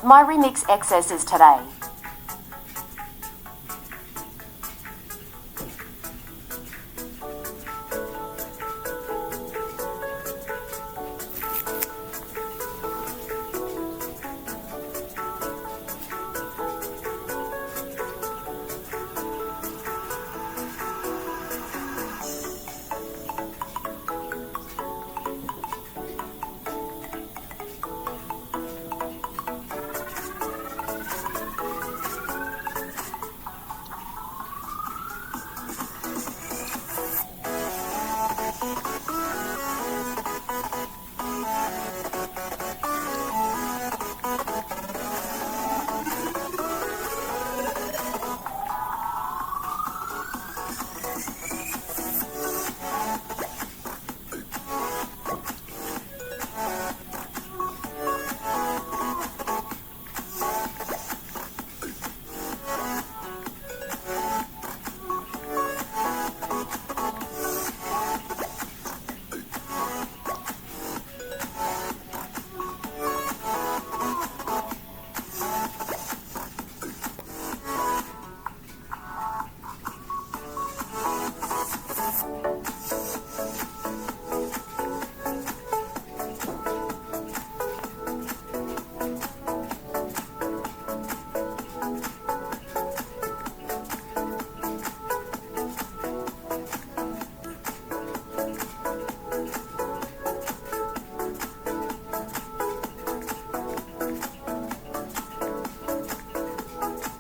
My remix exercises today.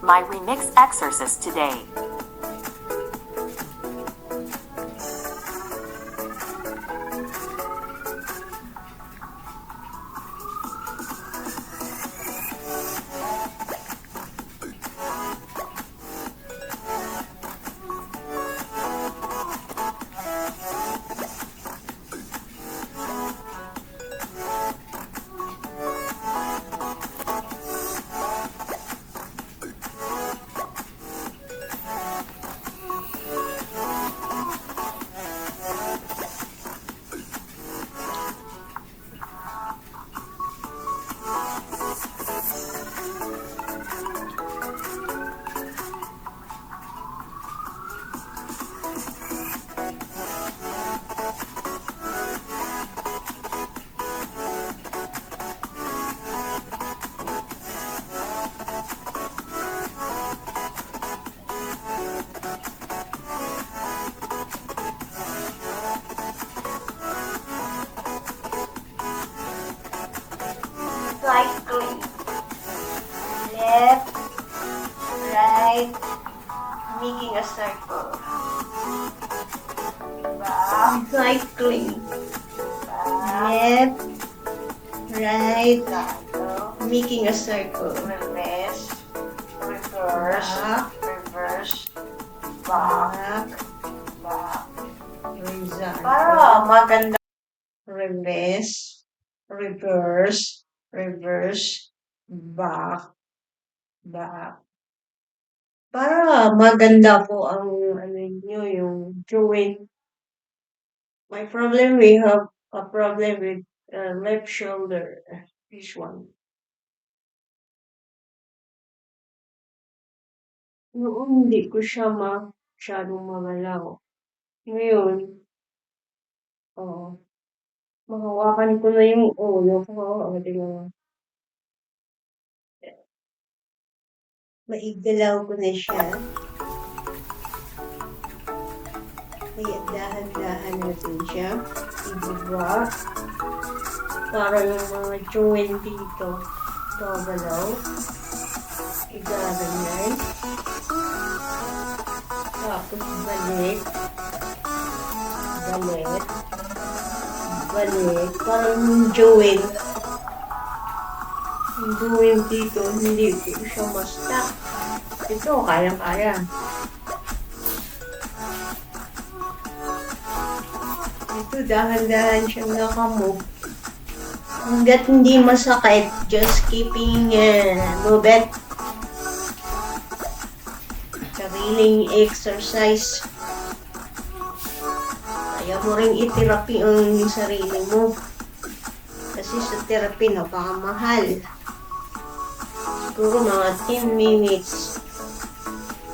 My remix exercise today. Cycling. Left, right, making a circle. Back. Cycling. Left, right, making a circle. Reverse, reverse, reverse, back, back. Para maganda. Reverse, reverse, reverse, back, back. Para maganda po ang ano nyo, yung drawing. My problem, we have a problem with left shoulder. This one. Noon, hindi ko siya masyadong magalaw. Ngayon, mahawakan ko na yung ulo ko. Maigalaw ko na siya. Kaya dahan-dahan natin siya. Ibaba. Para yung mga joint dito. Gagalaw. Igaganyan. Tapos balik. Balik. Balik. Parang yung joint. Yung joint dito, hindi ko siya ma-stuck. Ito, kaya-kaya. Ito, dahan-dahan siyang nakamove. Hanggat hindi masakit, just keeping move it. Sariling exercise. Ayaw mo rin i-therapy ang sarili mo. Kasi sa therapy, napakamahal. siguro mga 10 minutes.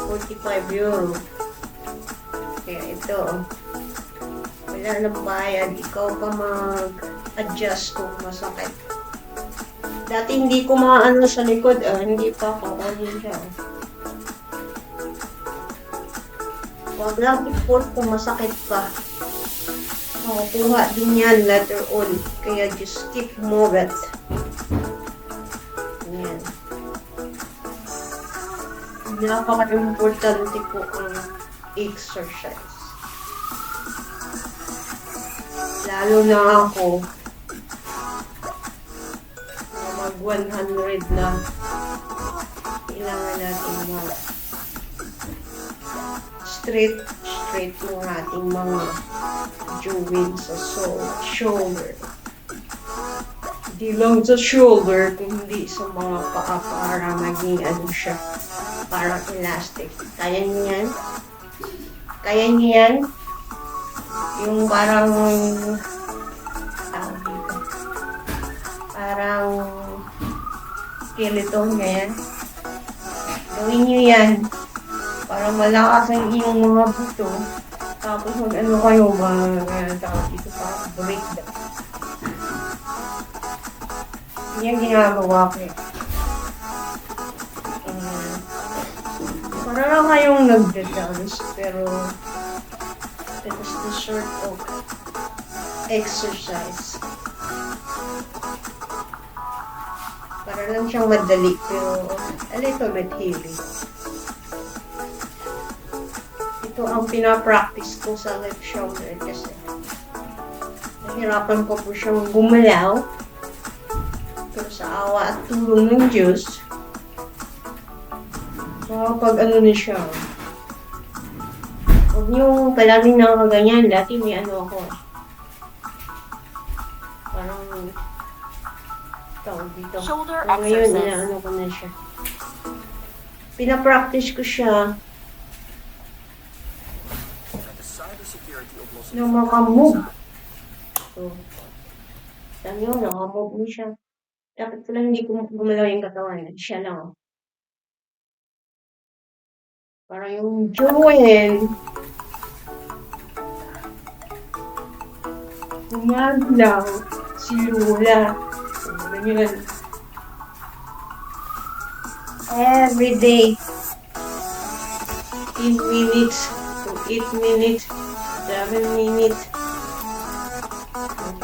45 euro. Kaya ito, wala nang bayad. Ikaw pa mag-adjust kung masakit. Dati hindi ko maano sa likod, hindi pa ako ano siya. Huwag lang i-port kung masakit pa. Makukuha din yan later on. Kaya just keep move it. Yan. Napaka-importante po ang exercise. Lalo na ako, na mag-100 na, kailangan natin straight yung ating mga joints sa shoulder. Hindi lang sa shoulder, kundi sa mga paa para maging ano siya, parang elastic. Kaya niyo yan? Kaya niyo yan? Yung parang parang skeleton yan. Gawin niyo yan para malakas ang iyong mga buto. Tapos mag-ano kayo, tawag dito pa, break down. Yan ginagawa ko. Para lang kayong nagda-dance, pero that is the sort of exercise. Para lang siyang madali, pero a little bit heavy. Ito ang pinapractice ko sa left shoulder kasi nahirapan ko po siyang gumalaw. Pero sa awa at tulong ng Diyos, pag ano na siya. Huwag niyong palaging nakakaganyan. Dati may ano ako. Parang tawag dito. Shoulder Pero ngayon, exercise. inaano ko na siya. Pinapractice ko siya na makamove. So, sabi nyo, nakamove mo siya. Dapat ko lang hindi ko gumalaw yung katawan. Siya lang. Parang yung Joel. Gumaglaw. Si Lola. Ganyan. Every day. 10 minutes to 8 minutes. 7 minutes.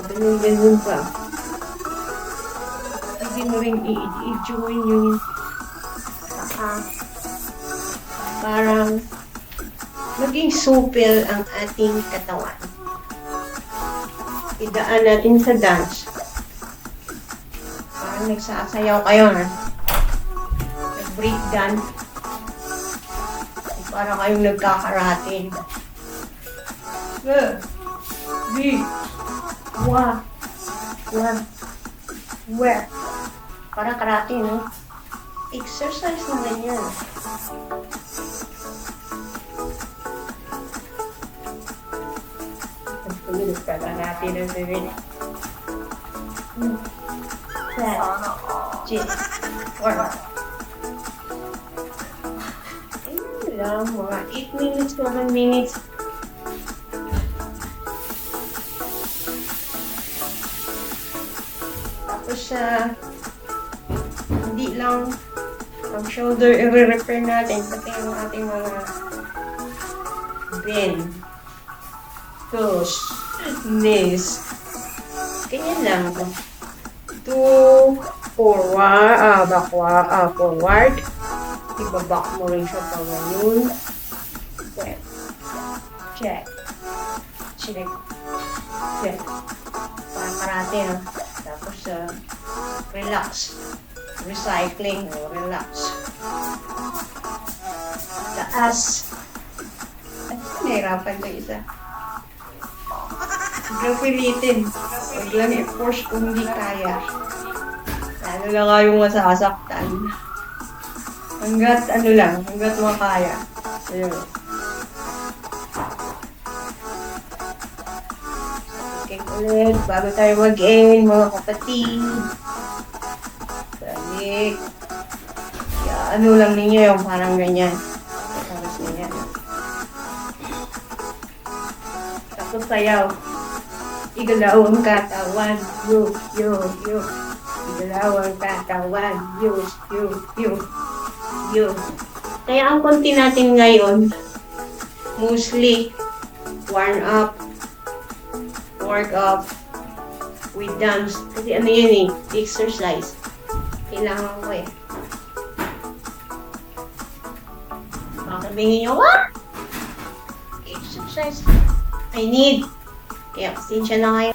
Ganyan pa. Hindi mo rin i-join yung parang maging supil ang ating katawan. Idaan natin sa dance. Parang nagsasayaw kayo na. Nag-break dance. Para kayong nagkakarate. Where? Para karate, no? Exercise na ganyan. Tumilip ka na natin ang bibig. Ayun lang, mga 8 minutes, 7 minutes. Tapos hindi lang ang shoulder i-repair natin, pati yung ating mga bend, toes, knees. Ganyan lang. Forward. Ibaback mo rin siya pa ngayon. Check. Parang karate, no? Tapos, relax. Recycling, relax. Taas. At nahirapan ko isa. Huwag lang pilitin. Huwag lang i-force kung hindi kaya. Lalo lang kayong masasaktan. Hanggat makaya. Ayun. Okay ulit, bago tayo mag-end, mga kapatid. Balik. ano lang ninyo yung parang ganyan. Tapos ganyan. Tapos sayaw. Igalaw ang katawan. Yo. Igalaw ang katawan. Yo. Kaya ang konti natin ngayon, mostly, warm up, work up, we dance. Kasi ano yun exercise. Kailangan ko eh. Baka sabihin nyo, what? Exercise. I need. Kaya pasensya na kayo.